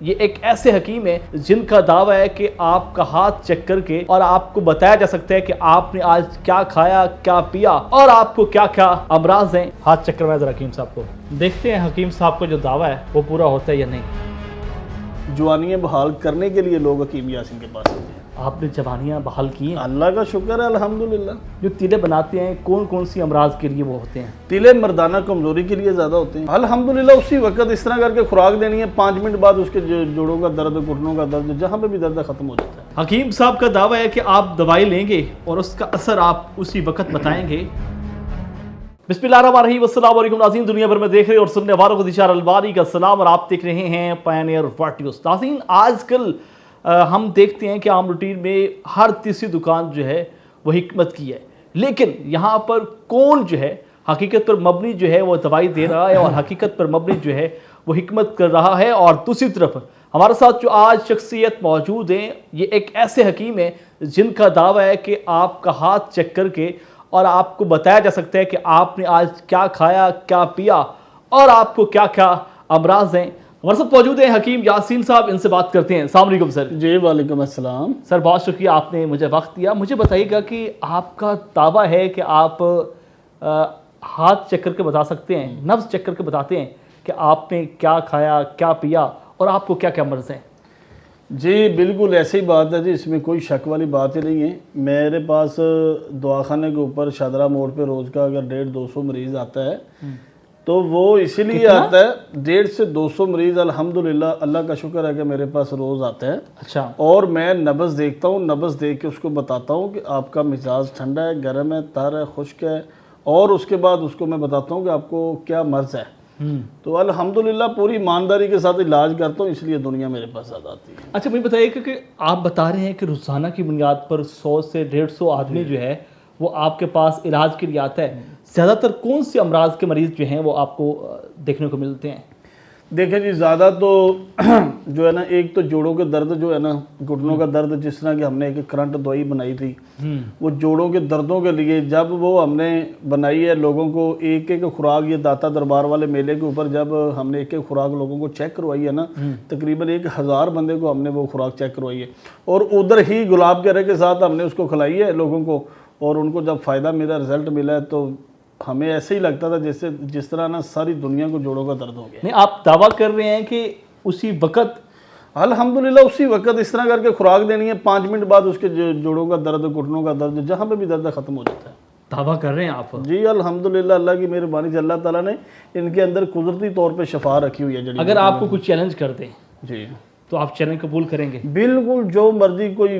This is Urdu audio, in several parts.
یہ ایک ایسے حکیم ہے جن کا دعویٰ ہے کہ آپ کا ہاتھ چیک کر کے اور آپ کو بتایا جا سکتا ہے کہ آپ نے آج کیا کھایا کیا پیا اور آپ کو کیا کیا امراض ہیں۔ ہاتھ چیک کروائے ذرا حکیم صاحب کو، دیکھتے ہیں حکیم صاحب کا جو دعویٰ ہے وہ پورا ہوتا ہے یا نہیں۔ جوانیاں بحال کرنے کے لیے لوگ حکیم یاسین کے پاس آتے ہیں۔ آپ نے جوانیاں بحال کی ہیں؟ اللہ کا شکر ہے الحمدللہ۔ جو تیلے بناتے ہیں کون کون سی امراض کے لیے وہ ہوتے ہیں؟ تیلے مردانہ کمزوری کے لیے زیادہ ہوتے ہیں الحمدللہ۔ اسی وقت اس طرح کر کے خوراک دینی ہے، 5 منٹ بعد اس کے جوڑوں کا درد، گھٹنوں کا درد، جہاں پہ بھی درد ہے ختم ہو جاتا ہے۔ حکیم صاحب کا دعویٰ ہے کہ آپ دوائی لیں گے اور اس کا اثر آپ اسی وقت بتائیں گے۔ بسم اللہ الرحمن الرحیم، السلام علیکم ناظرین، دنیا بھر میں دیکھ رہے اور سننے والوں کو دشار الباری کا سلام، اور آپ دیکھ رہے ہیں پائنیئر ویڈیوز۔ ناظرین، آج کل ہم دیکھتے ہیں کہ عام روٹین میں ہر تیسری دکان جو ہے وہ حکمت کی ہے، لیکن یہاں پر کون جو ہے حقیقت پر مبنی جو ہے وہ دوائی دے رہا ہے اور حقیقت پر مبنی جو ہے وہ حکمت کر رہا ہے؟ اور دوسری طرف ہمارے ساتھ جو آج شخصیت موجود ہیں، یہ ایک ایسے حکیم ہیں جن کا دعویٰ ہے کہ آپ کا ہاتھ چیک کر کے اور آپ کو بتایا جا سکتا ہے کہ آپ نے آج کیا کھایا کیا پیا اور آپ کو کیا کیا امراض ہیں۔ ہمارے ساتھ موجود ہیں حکیم یاسین صاحب، ان سے بات کرتے ہیں۔ السلام علیکم سر۔ جی وعلیکم السلام سر، بہت شکریہ آپ نے مجھے وقت دیا۔ مجھے بتائیے گا کہ آپ کا دعویٰ ہے کہ آپ ہاتھ چیک کر کے بتا سکتے ہیں، نبض چیک کر کے بتاتے ہیں کہ آپ نے کیا کھایا کیا پیا اور آپ کو کیا کیا مرض ہیں؟ جی بالکل ایسی بات ہے جی، اس میں کوئی شک والی بات ہی نہیں ہے۔ میرے پاس دواخانے کے اوپر شادرہ موڑ پہ روز کا اگر 150-200 مریض آتا ہے تو وہ اسی لیے آتا ہے 150 سے 200 مریض الحمدللہ، اللہ کا شکر ہے کہ میرے پاس روز آتا ہے۔ اچھا، اور میں نبض دیکھتا ہوں، نبض دیکھ کے اس کو بتاتا ہوں کہ آپ کا مزاج ٹھنڈا ہے، گرم ہے، تر ہے، خشک ہے، اور اس کے بعد اس کو میں بتاتا ہوں کہ آپ کو کیا مرض ہے۔ تو الحمدللہ پوری ایمانداری کے ساتھ علاج کرتا ہوں، اس لیے دنیا میرے پاس زیادہ آتی ہے۔ اچھا مجھے بتائیے کہ آپ بتا رہے ہیں کہ روزانہ کی بنیاد پر 100 سے 150 آدمی جو ہے وہ آپ کے پاس علاج کے لیے آتا ہے، زیادہ تر کون سے امراض کے مریض جو ہیں وہ آپ کو دیکھنے کو ملتے ہیں؟ دیکھیں جی، زیادہ تو جو ہے نا، ایک تو جوڑوں کے درد جو ہے نا، گھٹنوں کا درد، جس طرح کہ ہم نے ایک کرنٹ دوائی بنائی تھی وہ جوڑوں کے دردوں کے لیے، جب وہ ہم نے بنائی ہے لوگوں کو ایک ایک خوراک، یہ داتا دربار والے میلے کے اوپر جب ہم نے ایک ایک خوراک لوگوں کو چیک کروائی ہے نا، تقریباً 1000 بندے کو ہم نے وہ خوراک چیک کروائی ہے، اور ادھر ہی گلاب کے رے کے ساتھ ہم نے اس کو کھلائی ہے لوگوں کو، اور ان کو جب فائدہ ملا، رزلٹ ملا ہے، تو ہمیں ایسے ہی لگتا تھا جس طرح نا ساری دنیا کو جوڑوں کا درد ہو گیا۔ نہیں، آپ دعویٰ کر رہے ہیں کہ اسی وقت الحمدللہ اسی وقت اس طرح کر کے خوراک دینی ہے، 5 منٹ بعد اس کے جوڑوں کا درد، گھٹنوں کا درد، جہاں پہ بھی درد ہے ختم ہو جاتا ہے۔ دعویٰ کر رہے ہیں آپ؟ جی الحمدللہ، اللہ کی مہربانی سے اللہ تعالیٰ نے ان کے اندر قدرتی طور پہ شفا رکھی ہوئی ہے۔ اگر آپ کو کچھ چیلنج کر دیں جی تو آپ چیلنج قبول کریں گے؟ بالکل، جو مرضی کوئی،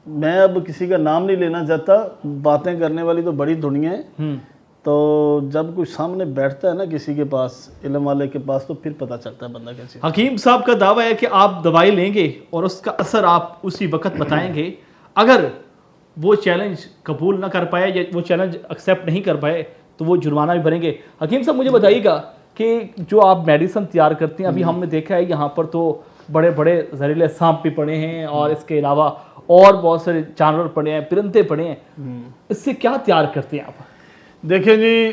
میں اب کسی کا نام نہیں لینا چاہتا، باتیں کرنے والی تو بڑی دنیا ہے، تو جب کوئی سامنے بیٹھتا ہے نا کسی کے پاس، علم والے کے پاس، تو پھر پتہ چلتا ہے بندہ کیسے۔ حکیم صاحب کا دعویٰ ہے کہ آپ دوائی لیں گے اور اس کا اثر آپ اسی وقت بتائیں گے۔ اگر وہ چیلنج قبول نہ کر پائے یا وہ چیلنج ایکسیپٹ نہیں کر پائے تو وہ جرمانہ بھی بھریں گے۔ حکیم صاحب مجھے بتائیے گا کہ جو آپ میڈیسن تیار کرتے ہیں، ابھی ہم نے دیکھا ہے یہاں پر تو بڑے بڑے زہریلے سانپ بھی پڑے ہیں، اور اس کے علاوہ اور بہت سارے جانور پڑے ہیں، پرندے پڑے ہیں، اس سے کیا تیار کرتے ہیں آپ؟ دیکھیں جی،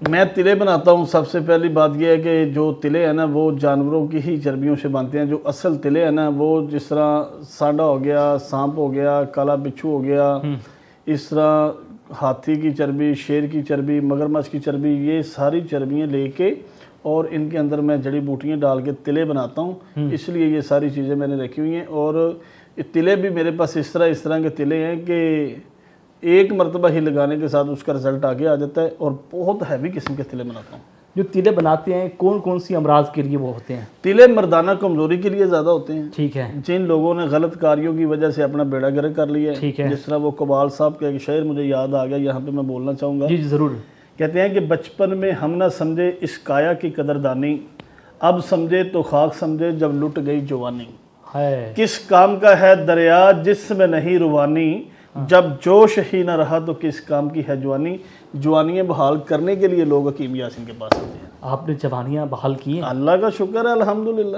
میں تلے بناتا ہوں۔ سب سے پہلی بات یہ ہے کہ جو تلے ہیں نا وہ جانوروں کی ہی چربیوں سے بنتے ہیں۔ جو اصل تلے ہیں نا وہ جس طرح سانڈا ہو گیا، سانپ ہو گیا، کالا بچھو ہو گیا، اس طرح ہاتھی کی چربی، شیر کی چربی، مگرمچھ کی چربی، یہ ساری چربیاں لے کے اور ان کے اندر میں جڑی بوٹیاں ڈال کے تلے بناتا ہوں، اس لیے یہ ساری چیزیں میں نے رکھی ہوئی ہیں۔ اور تلے بھی میرے پاس اس طرح کے تلے ہیں کہ ایک مرتبہ ہی لگانے کے ساتھ اس کا رزلٹ آگے آ جاتا ہے، اور بہت ہیوی قسم کے تلے بناتا ہوں۔ جو تیلے بناتے ہیں کون کون سی امراض کے لیے وہ ہوتے ہیں؟ تلے مردانہ کمزوری کے لیے زیادہ ہوتے ہیں، ٹھیک ہے، جن لوگوں نے غلط کاریوں کی وجہ سے اپنا بیڑا گرک کر لیا ٹھیک ہے۔ جس طرح وہ قبال صاحب کا ایک شعر مجھے یاد آ گیا، یہاں پہ میں بولنا چاہوں گا۔ جی ضرور۔ کہتے ہیں کہ بچپن میں ہم نہ سمجھے اس کایا کی قدردانی، اب سمجھے تو خاک سمجھے جب لٹ گئی جوانی۔ کس کام کا ہے دریا جس میں نہیں روانی، جب جوش ہی نہ رہا تو کس کام کی ہے جوانی۔ جوانیاں بحال کرنے کے لیے لوگ حکیم یاسین کے پاس آتے ہیں۔ آپ نے جوانیاں بحال کی ہیں؟ اللہ کا شکر ہے الحمدللہ۔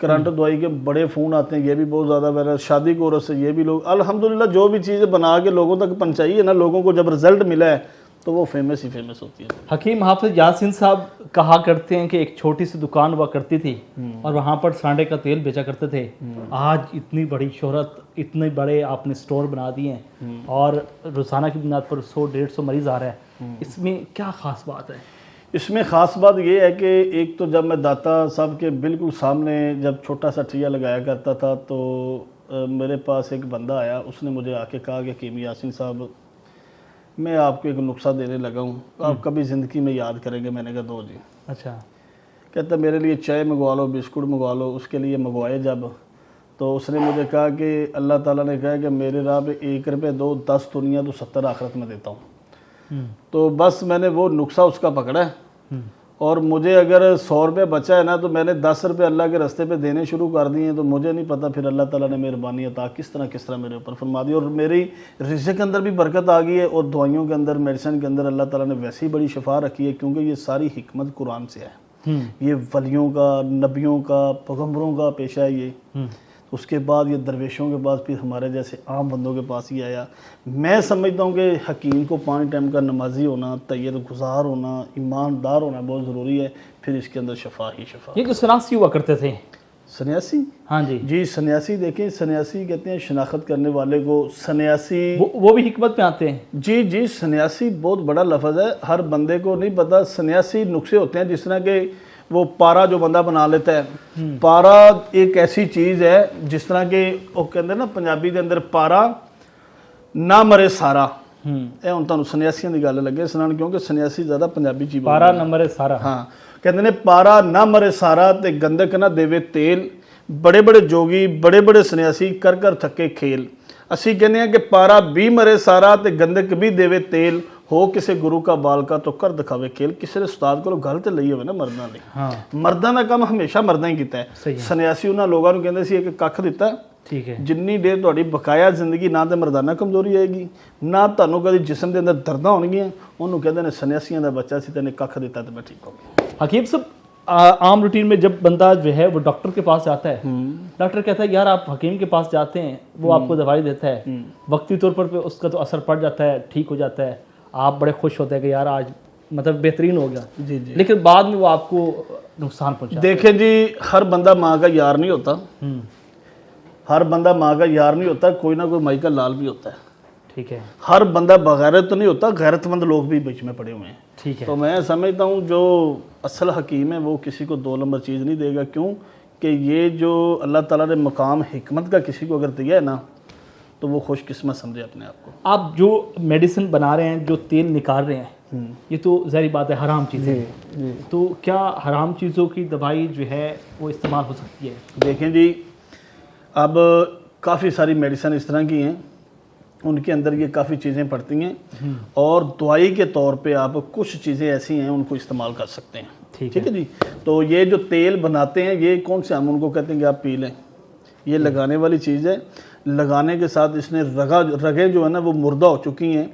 کرنٹ دوائی کے بڑے فون آتے ہیں، یہ بھی بہت زیادہ وائرل، شادی کی عورت سے یہ بھی لوگ الحمدللہ جو بھی چیزیں بنا کے لوگوں تک پہنچائی ہے نا، لوگوں کو جب رزلٹ ملا ہے تو وہ فیمس ہی فیمس ہوتی ہے۔ حکیم حافظ یاسین صاحب کہا کرتے ہیں کہ ایک چھوٹی سی دکان ہوا کرتی تھی اور وہاں پر سانڈے کا تیل بیچا کرتے تھے، آج اتنی بڑی شہرت، اتنے بڑے آپ نے سٹور بنا دیے ہیں اور روزانہ کی بنیاد پر 100-150 مریض آ رہا ہے، اس میں کیا خاص بات ہے؟ اس میں خاص بات یہ ہے کہ ایک تو جب میں داتا صاحب کے بالکل سامنے جب چھوٹا سا ٹھیا لگایا کرتا تھا تو میرے پاس ایک بندہ آیا، اس نے مجھے آ کے کہا کہ حکیم یاسین صاحب میں آپ کو ایک نسخہ دینے لگا ہوں، آپ کبھی زندگی میں یاد کریں گے؟ میں نے کہا دو جی۔ اچھا۔ کہتا میرے لیے چائے منگوا لو، بسکٹ منگوا لو، اس کے لیے منگوائے جب تو اس نے مجھے کہا کہ اللہ تعالیٰ نے کہا کہ میرے راہ پہ 1 روپے دو، 10 دنیا تو 70 آخرت میں دیتا ہوں۔ تو بس میں نے وہ نسخہ اس کا پکڑا ہے اور مجھے اگر 100 روپے بچا ہے نا تو میں نے 10 روپے اللہ کے راستے پہ دینے شروع کر دیے ہیں، تو مجھے نہیں پتا پھر اللہ تعالیٰ نے مہربانی عطا کس طرح میرے اوپر فرما دی، اور میری رزق کے اندر بھی برکت آ گئی ہے اور دوائیوں کے اندر، میڈیسن کے اندر اللہ تعالیٰ نے ویسے ہی بڑی شفا رکھی ہے، کیونکہ یہ ساری حکمت قرآن سے ہے، یہ ولیوں کا، نبیوں کا، پیغمبروں کا پیشہ ہے یہ۔ اس کے بعد یہ درویشوں کے پاس، پھر ہمارے جیسے عام بندوں کے پاس ہی آیا۔ میں سمجھتا ہوں کہ حکیم کو 5 ٹائم کا نمازی ہونا، طیب گزار ہونا، ایماندار ہونا بہت ضروری ہے، پھر اس کے اندر شفا ہی شفا۔ یہ جو سناسی ہوا کرتے تھے، سنیاسی؟ ہاں جی جی سنیاسی، دیکھیں سنیاسی کہتے ہیں شناخت کرنے والے کو، سنیاسی وہ بھی حکمت میں آتے ہیں۔ جی سنیاسی بہت بڑا لفظ ہے، ہر بندے کو نہیں پتا۔ سنیاسی نسخے ہوتے ہیں، جس طرح کہ وہ پارا جو بندہ بنا لیتا ہے، پارا ایک ایسی چیز ہے جس طرح کہ وہ کہتے ہیں نا پنجابی کے اندر پارا نہ مرے سارا، اے ہن تانوں سنیاسیاں دی گل لگے سنان، کیونکہ سنیاسی زیادہ پنجابی چیز پارا نہ مرے سارا۔ ہاں کہتے ہیں پارا نہ مرے سارا تے گندک نہ دیوے تیل، بڑے بڑے جوگی، بڑے بڑے سنیاسی کر کر تھکے کھیل۔ اسی کہنے ہیں کہ پارا بھی مرے سارا تے گندک بھی دیوے تیل، ہو کسے گرو کا بال کا تو کر دکھاوے کھیل۔ کسی نے استاد کو گل تے لئی ہوئے نا مرداں دی، مرداں دا کام ہمیشہ مرداں ہی کیتا ہے۔ سنیاسی انہاں لوگاں نوں کہندے سی کہ ککھ دتا، ٹھیک ہے، جنی دیر تہاڈی بقایا زندگی نہ تے مردانہ کمزوری آئے گی، نہ تانوں کدی جسم دے اندر درداں ہونگیاں، انہوں کہندے نے سنیاسیاں دا بچہ سی تے نے ککھ دتا تے میں ٹھیک ہو گیا۔ حکیم صاحب عام روٹین میں جب بندہ جو ہے وہ ڈاکٹر کے پاس جاتا ہے، ڈاکٹر کہتا ہے یار آپ حکیم کے پاس جاتے ہیں، وہ آپ کو دوائی دیتا ہے، وقتی طور پر اس کا تو اثر پڑ جاتا ہے، ٹھیک ہو جاتا ہے، آپ بڑے خوش ہوتے ہیں کہ یار آج مطلب بہترین ہو گیا، لیکن بعد میں وہ آپ کو نقصان پہنچا۔ دیکھیں جی ہر بندہ ماں کا یار نہیں ہوتا، ہر بندہ ماں کا یار نہیں ہوتا، کوئی نہ کوئی مائی کا لال بھی ہوتا ہے، ٹھیک ہے۔ ہر بندہ بغیرت تو نہیں ہوتا، غیرت مند لوگ بھی بیچ میں پڑے ہوئے ہیں، ٹھیک ہے۔ تو میں سمجھتا ہوں جو اصل حکیم ہے وہ کسی کو 2 نمبر چیز نہیں دے گا، کیوں کہ یہ جو اللہ تعالیٰ نے مقام حکمت کا کسی کو اگر دیا ہے نا تو وہ خوش قسمت سمجھے اپنے آپ کو۔ آپ جو میڈیسن بنا رہے ہیں، جو تیل نکال رہے ہیں، یہ تو ظاہری بات ہے حرام چیزیں، تو کیا حرام چیزوں کی دوائی جو ہے وہ استعمال ہو سکتی ہے؟ دیکھیں جی اب کافی ساری میڈیسن اس طرح کی ہیں، ان کے اندر یہ کافی چیزیں پڑتی ہیں، اور دوائی کے طور پہ آپ کچھ چیزیں ایسی ہیں ان کو استعمال کر سکتے ہیں، ٹھیک ہے جی۔ تو یہ جو تیل بناتے ہیں یہ کون سے ہم ان کو کہتے ہیں کہ آپ پی لیں، یہ لگانے والی چیز ہے، لگانے کے ساتھ اس نے رگیں جو ہے نا وہ مردہ ہو چکی ہیں،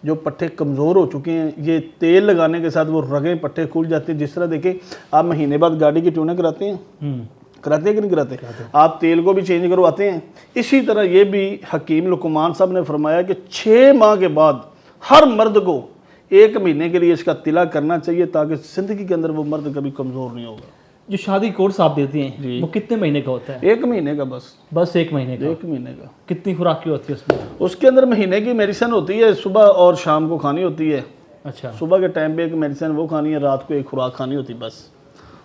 جو پٹھے کمزور ہو چکے ہیں، یہ تیل لگانے کے ساتھ وہ رگیں پٹھے کھل جاتے ہیں۔ جس طرح دیکھیں آپ مہینے بعد گاڑی کی ٹیونیں کراتے ہیں، کراتے ہیں کہ نہیں کراتے، آپ تیل کو بھی چینج کرواتے ہیں، اسی طرح یہ بھی حکیم لقمان صاحب نے فرمایا کہ 6 ماہ کے بعد ہر مرد کو 1 مہینے کے لیے اس کا تلا کرنا چاہیے، تاکہ زندگی کے اندر وہ مرد کبھی کمزور نہیں ہوگا۔ جو شادی کورس آپ دیتے ہیں وہ کتنے مہینے کا ہوتا ہے؟ 1 مہینے کا، بس 1 مہینے کا۔ 1 مہینے کا۔ کتنی خوراک کی ہوتی ہے اس میں؟ اس کے اندر مہینے کی میڈیسن ہوتی ہے، صبح اور شام کو کھانی ہوتی ہے۔ اچھا، صبح کے ٹائم پہ ایک میڈیسن وہ کھانی ہے، رات کو ایک خوراک کھانی ہوتی، بس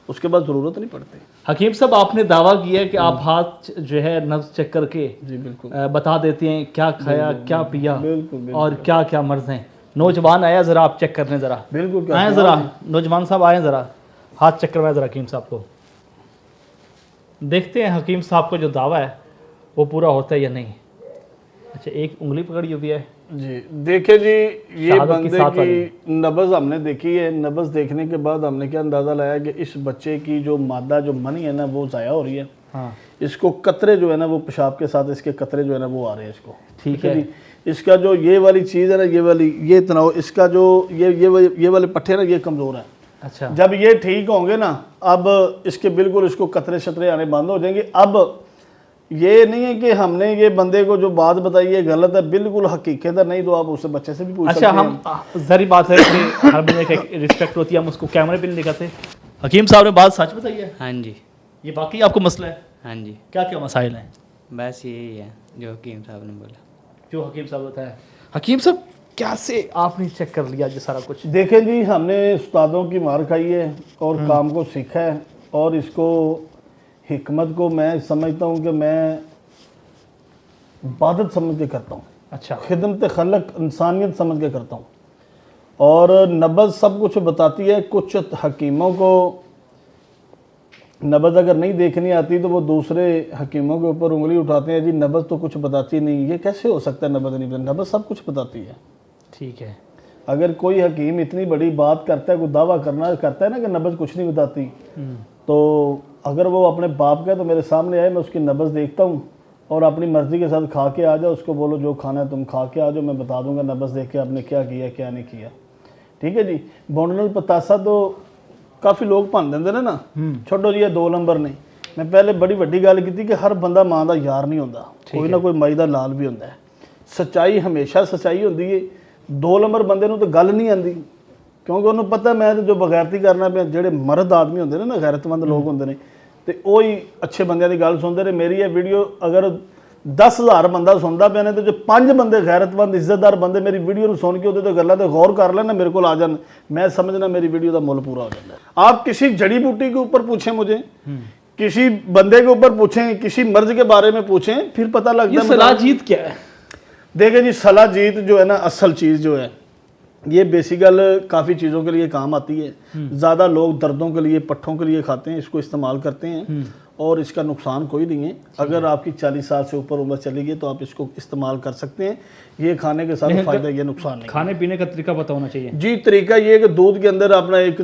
اس کے بعد ضرورت نہیں پڑتی۔ حکیم صاحب آپ نے دعویٰ کیا ہے کہ آپ ہاتھ جو ہے نبض چیک کر کے جی بالکل بتا دیتے ہیں کیا کھایا، کیا پیا، بالکل اور کیا کیا مرض ہیں۔ نوجوان آیا ذرا آپ چیک کرنے، ذرا بالکل آئیں، ذرا نوجوان صاحب آئیں، ذرا ہاتھ چیک کروائیں ذرا حکیم صاحب کو، دیکھتے ہیں حکیم صاحب کو جو دعویٰ ہے وہ پورا ہوتا ہے یا نہیں۔ اچھا ایک انگلی پکڑی ہوئی ہے جی، دیکھیں جی یہ بندے کی نبض ہم نے دیکھی ہے، نبض دیکھنے کے بعد ہم نے کیا اندازہ لایا کہ اس بچے کی جو مادہ جو منی ہے نا وہ ضائع ہو رہی ہے، اس کو قطرے جو ہے نا وہ پیشاب کے ساتھ اس کے قطرے جو ہے نا وہ آ رہے ہیں اس کو، ٹھیک ہے جی۔ اس کا جو یہ والی چیز ہے نا، یہ والی یہ تناؤ، اس کا جو یہ والے پٹھے نا یہ کمزور ہیں، اچھا جب یہ ٹھیک ہوں گے نا اب اس کے بالکل اس کو قطرے شطرے آنے بند ہو جائیں گے. اب یہ نہیں ہے کہ ہم نے یہ بندے کو جو بات بتائی ہے غلط ہے, بالکل حقیقت ہے, نہیں تو آپ اس سے بچے سے بھی پوچھ سکتے ہیں. اچھا ہم ظاہری بات ہے کہ ہر بندے کا ایک رسپیکٹ ہوتی ہے, ہم اس کو کیمرے پہ نہیں دکھاتے. حکیم صاحب نے بات سچ بتائی ہے. ہاں جی یہ باقی آپ کو مسئلہ ہے, ہاں جی کیا کیا مسائل ہیں بس یہی ہے جو حکیم صاحب نے بولا. جو حکیم صاحب بتایا؟ حکیم صاحب کیسے آپ نے چیک کر لیا یہ سارا کچھ؟ دیکھیں جی, ہم نے استادوں کی مار کھائی ہے اور کام کو سیکھا ہے, اور اس کو حکمت کو میں سمجھتا ہوں کہ میں عبادت سمجھ کے کرتا ہوں, اچھا خدمت خلق انسانیت سمجھ کے کرتا ہوں. اور نبض سب کچھ بتاتی ہے. کچھ حکیموں کو نبض اگر نہیں دیکھنی آتی تو وہ دوسرے حکیموں کے اوپر انگلی اٹھاتے ہیں, جی نبض تو کچھ بتاتی نہیں, یہ کیسے ہو سکتا ہے نبض نہیں بتاتی؟ نبض سب کچھ بتاتی ہے. ٹھیک ہے. اگر کوئی حکیم اتنی بڑی بات کرتا ہے, کوئی دعویٰ کرتا ہے نا کہ نبض کچھ نہیں بتاتی, تو اگر وہ اپنے باپ کا تو میرے سامنے آئے, میں اس کی نبض دیکھتا ہوں اور اپنی مرضی کے ساتھ کھا کے آ جاؤ, اس کو بولو جو کھانا ہے تم کھا کے آ جاؤ, میں بتا دوں گا نبض دیکھ کے آپ نے کیا کیا کیا نہیں کیا. ٹھیک ہے جی. بونڈل پتاسا تو کافی لوگ پن دیں نا, چھوٹو جی 2 نمبر نہیں. میں پہلے بڑی وڈی گل کی کہ ہر بندہ ماں دا یار نہیں ہوتا, کوئی نہ کوئی مائی دا لال بھی ہوتا ہے. سچائی ہمیشہ سچائی ہوتی ہے. 2 نمبر بندے نو تو گل نہیں آتی, کیونکہ انہوں پتہ میں جو بغیرتی کرنا پہ جڑے مرد آدمی ہوندے نا, غیرت مند لوگ ہوندے نے, تے وہی اچھے بندیاں دی گل سنتے رہے. میری یہ ویڈیو اگر 10,000 بندہ سنتا پیا نے, تو جو 5 بندے غیرت مند عزت دار بندے میری ویڈیو نو سن کے وہ گلاں تے غور کر لینا, میرے کو آ جان, میں سمجھنا میری ویڈیو دا مول پورا ہو جاتا ہے. آپ کسی جڑی بوٹی کے اوپر پوچھیں مجھے, کسی بندے کے اوپر پوچھیں, کسی مرض کے بارے میں پوچھیں, پھر پتہ لگتا ہے. یہ صلاح جیت کیا ہے؟ دیکھیں جی, صلاح جیت جو ہے نا, اصل چیز جو ہے یہ بیسیکل کافی چیزوں کے لیے کام آتی ہے. زیادہ لوگ دردوں کے لیے, پٹھوں کے لیے کھاتے ہیں, اس کو استعمال کرتے ہیں, اور اس کا نقصان کوئی نہیں ہے. اگر آپ کی 40 سال سے اوپر عمر چلی گئی تو آپ اس کو استعمال کر سکتے ہیں. یہ کھانے کے ساتھ فائدہ, یہ نقصان نہیں. کھانے پینے کا طریقہ پتہ ہونا چاہیے. جی طریقہ یہ ہے کہ دودھ کے اندر اپنا ایک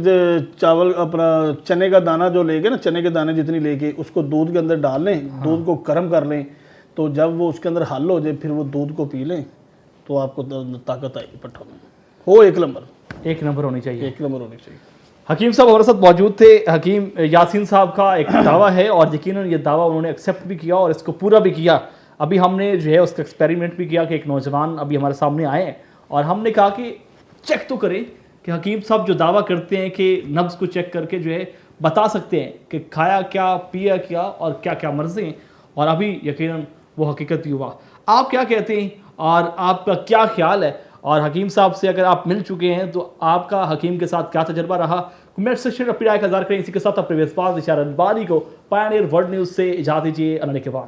چاول, اپنا چنے کا دانہ جو لے کے نا, چنے کے دانے جتنی لے کے اس کو دودھ کے اندر ڈال لیں, دودھ کو گرم کر لیں, تو جب وہ اس کے اندر حل ہو جائے پھر وہ دودھ کو پی لیں تو آپ کو طاقت آئے گی پٹھوں میں. ہو 1 نمبر, 1 نمبر ہونی چاہیے. 1 نمبر ہونی چاہیے. حکیم صاحب ہمارے ساتھ موجود تھے. حکیم یاسین صاحب کا ایک دعویٰ ہے, اور یقیناً یہ دعویٰ انہوں نے ایکسیپٹ بھی کیا اور اس کو پورا بھی کیا. ابھی ہم نے جو ہے اس کا ایکسپیریمنٹ بھی کیا کہ ایک نوجوان ابھی ہمارے سامنے آئے ہیں, اور ہم نے کہا کہ چیک تو کریں کہ حکیم صاحب جو دعویٰ کرتے ہیں کہ نبض کو چیک کر کے جو ہے بتا سکتے ہیں کہ کھایا کیا, پیا کیا, اور کیا کیا مرضیں ہیں, اور ابھی یقیناً وہ حقیقت ہی ہوا. آپ کیا کہتے ہیں اور آپ کا کیا خیال ہے؟ اور حکیم صاحب سے اگر آپ مل چکے ہیں تو آپ کا حکیم کے ساتھ کیا تجربہ رہا؟ کمنٹ سیکشن میں اپنی رائے کا اظہار کریں. اسی کے ساتھ اپنے ویسپال اشارہ الباری کو پائنیئر ورلڈ نیوز سے اجازت دیجیے. اللہ کے بعد.